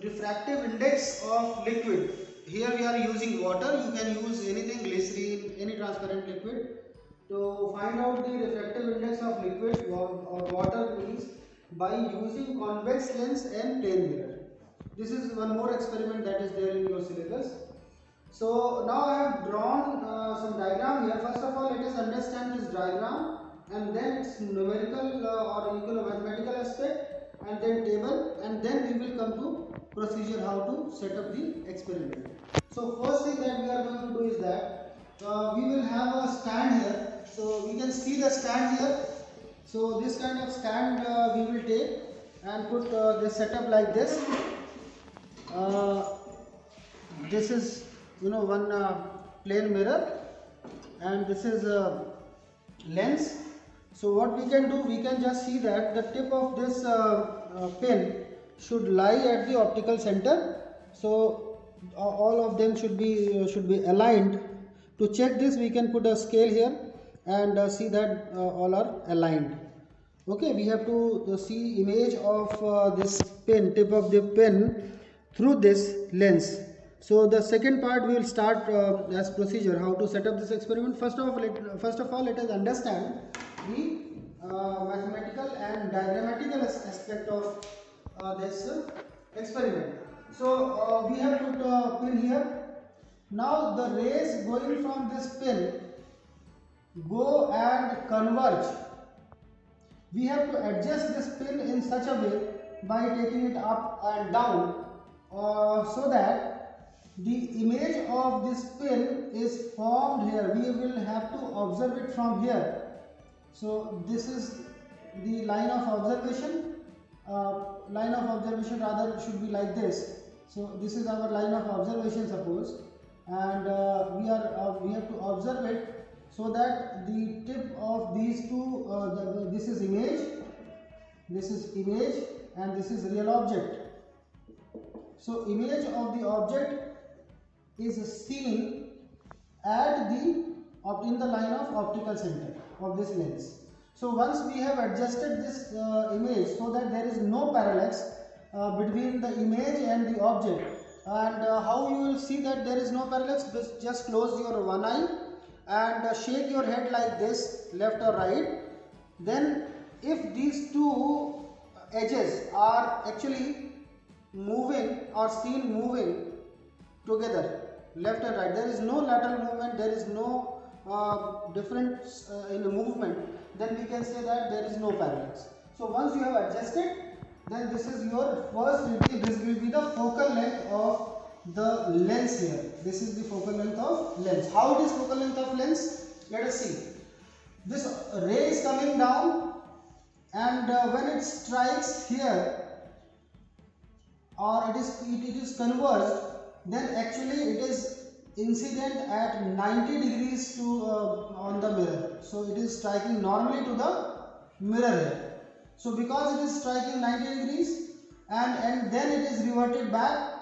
refractive index of liquid. Here we are using water. You can use anything, glycerine, any transparent liquid. To find out the refractive index of liquid or water means by using convex lens and plane mirror. This is one more experiment that is there in your syllabus. So now I have drawn some diagram here. First of all, let us understand this diagram and then its numerical or mathematical aspect, and then table, and then we will come to procedure how to set up the experiment. So first thing that we are going to do is that we will have a stand here. So we can see the stand here. So this kind of stand we will take and put this setup like this. This is one plane mirror, and this is a lens. So what we can do, we can just see that the tip of this pin should lie at the optical center. So all of them should be aligned. To check this, we can put a scale here and see that all are aligned. Okay, we have to see image of this pin, tip of the pin through this lens. So the second part we will start as procedure how to set up this experiment. First of all, let us understand the mathematical and diagrammatical aspect of this experiment. So we have put a pin here. Now the rays going from this pin go and converge. We have to adjust this pin in such a way by taking it up and down so that the image of this pin is formed here. We will have to observe it from here. So this is the line of observation. Line of observation rather should be like this. So this is our line of observation, suppose, and we have to observe it so that the tip of these two, this is image, and this is real object. So image of the object is seen at in the line of optical center of this lens. So once we have adjusted this image so that there is no parallax between the image and the object, and how you will see that there is no parallax, just close your one eye and shake your head like this, left or right. Then if these two edges are actually moving or seen moving together, left and right, there is no lateral movement, there is no difference in the movement, then we can say that there is no parallax. So once you have adjusted, then this is your first reading. This will be the focal length of the lens here. This is the focal length of lens. How it is focal length of lens? Let us see. This ray is coming down, and when it strikes here, or it is converged, then actually it is incident at 90 degrees to on the mirror. So it is striking normally to the mirror here. So because it is striking 90 degrees and then it is reverted back,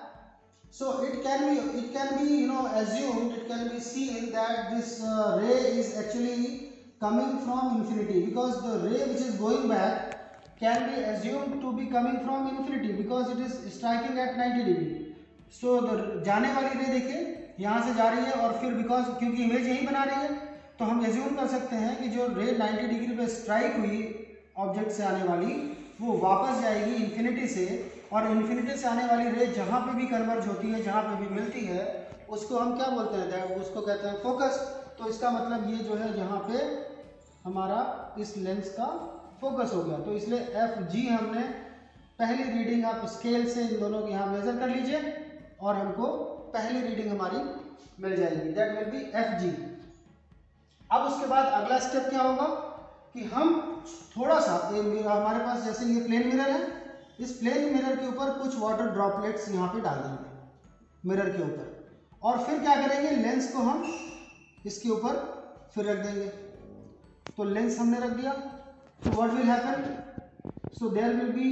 so it can be assumed, it can be seen that this ray is actually coming from infinity, because the ray which is going back can be assumed to be coming from infinity because it is striking at 90 degree. So the जाने वाली रे देखिए यहाँ से जा रही है, और फिर क्योंकि इमेज यही बना रही है, तो हम एज्यूम कर सकते हैं कि जो रे 90 डिग्री पे स्ट्राइक हुई ऑब्जेक्ट से आने वाली, वो वापस जाएगी इन्फिनिटी से, और इन्फिनिटी से आने वाली रे जहाँ पे भी कन्वर्ज होती है, जहाँ पे भी मिलती है, उसको हम क्या बोलते हैं? उसको कहते हैं फोकस। तो इसका मतलब ये जो है यहाँ पे हमारा इस लेंस का फोकस हो गया। तो इसलिए FG हमने पहली रीडिंग, आप स्केल से इन दोनों को यहाँ मेजर कर लीजिए और हमको पहली रीडिंग हमारी मिल जाएगी, दैट विल बी FG। अब उसके बाद अगला स्टेप क्या होगा कि हम थोड़ा सा हमारे पास जैसे ये प्लेन मिरर है, इस प्लेन मिरर के ऊपर कुछ वाटर ड्रॉपलेट्स यहाँ पे डाल देंगे मिरर के ऊपर, और फिर क्या करेंगे, लेंस को हम इसके ऊपर फिर रख देंगे। तो लेंस हमने रख दिया, so what will happen? So there will be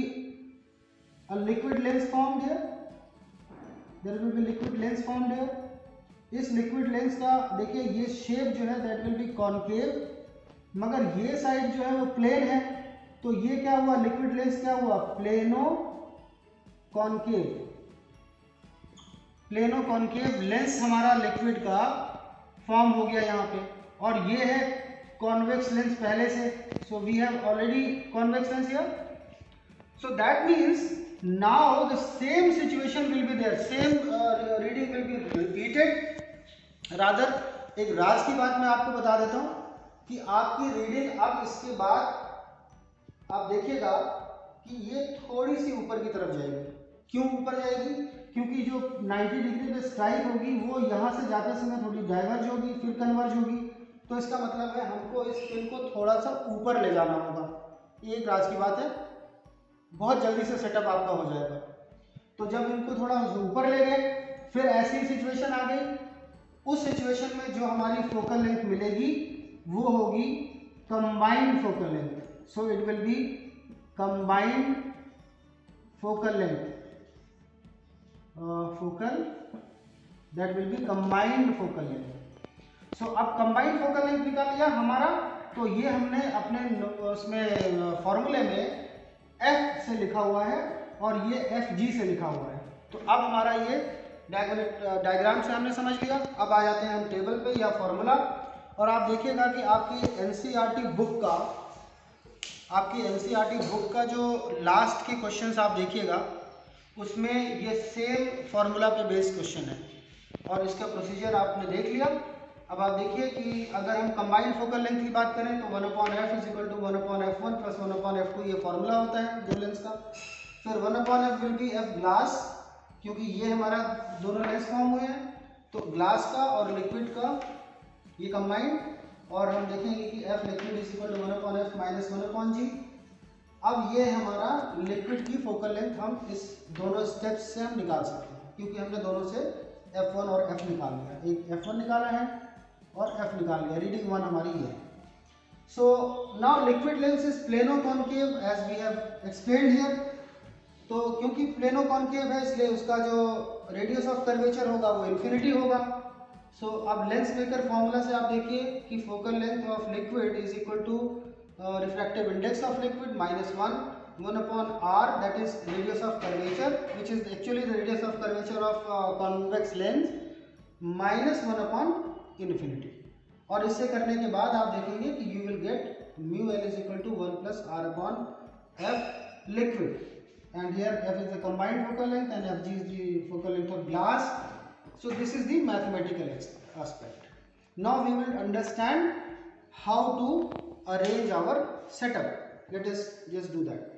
a liquid lens formed here. There will be liquid lens formed here. इस लिक्विड लेंस का देखिए ये शेप जो है दैट विल बी कॉनकेव, मगर ये साइड जो है वो प्लेन है, तो ये क्या हुआ, लिक्विड लेंस क्या हुआ, plano concave. Plano concave lens हमारा लिक्विड का फॉर्म हो गया यहाँ पे, और ये है कॉन्वेक्स लेंस पहले से, so we have already convex lens here, so that means now the same situation will be there, same reading will be repeated. Rather एक राज की बात मैं आपको बता देता हूँ कि आपकी रीडिंग अब इसके बाद आप देखिएगा कि ये थोड़ी सी ऊपर की तरफ जाएगी। क्यों ऊपर जाएगी? क्योंकि जो 90 डिग्री पे स्ट्राइक होगी वो यहाँ से जाते समय थोड़ी डाइवर्ज होगी, फिर कन्वर्ज होगी, तो इसका मतलब है हमको इस पिन को थोड़ा सा ऊपर ले जाना होगा। ये एक राज की बात है, बहुत जल्दी से सेटअप आपका हो जाएगा। तो जब इनको थोड़ा ऊपर ले गए, फिर ऐसी सिचुएशन आ गई, उस सिचुएशन में जो हमारी फोकल लेंथ मिलेगी वो होगी combined focal length. So it will be combined focal length, focal that will be combined focal length. So अब कंबाइंड फोकल लेंथ निकाल लिया हमारा, तो ये हमने अपने उसमें फॉर्मूले में F से लिखा हुआ है और ये FG से लिखा हुआ है। तो अब हमारा ये डायग्राम से हमने समझ लिया। अब आ जाते हैं हम टेबल पे या फॉर्मूला, और आप देखिएगा कि आपकी NCERT बुक का जो लास्ट के क्वेश्चंस आप देखिएगा उसमें ये सेम फॉर्मूला पे बेस्ड क्वेश्चन है, और इसका प्रोसीजर आपने देख लिया। अब आप देखिए कि अगर हम कंबाइंड फोकल लेंथ की बात करें तो 1/f is equal to 1/f1 plus 1/f2 ये फॉर्मूला होता है दो लेंस का। फिर 1/f will be f glass, क्योंकि ये हमारा दोनों लेंस फॉर्म हुए हैं, तो ग्लास का और लिक्विड का ये कंबाइंड, और हम देखेंगे कि f liquid is equal to 1/f minus 1/g। अब ये हमारा लिक्विड की फोकल लेंथ हम इस दोनों स्टेप्स से हम निकाल सकते हैं, क्योंकि हमने दोनों से f1 और f निकाल लिया, एक f1 निकाला है और f निकाल लिया, रीडिंग 1 हमारी ये है। So now liquid lens is plano concave as we have explained here. तो क्योंकि प्लेनो कॉन्केव है इसलिए उसका जो रेडियस ऑफ कर्वेचर होगा वो इन्फिनिटी होगा। सो अब लेंस मेकर फॉर्मूला से आप देखिए कि focal length of liquid is equal to refractive index of liquid minus 1/r, that is radius of curvature, which is actually the radius of curvature of convex lens, minus 1/infinity। और इससे करने के बाद आप देखेंगे कि you will get mu l is equal to 1 plus r/f liquid, and here f is the combined focal length and fg is the focal length of glass. So this is the mathematical aspect. Now we will understand how to arrange our setup. Let us just do that.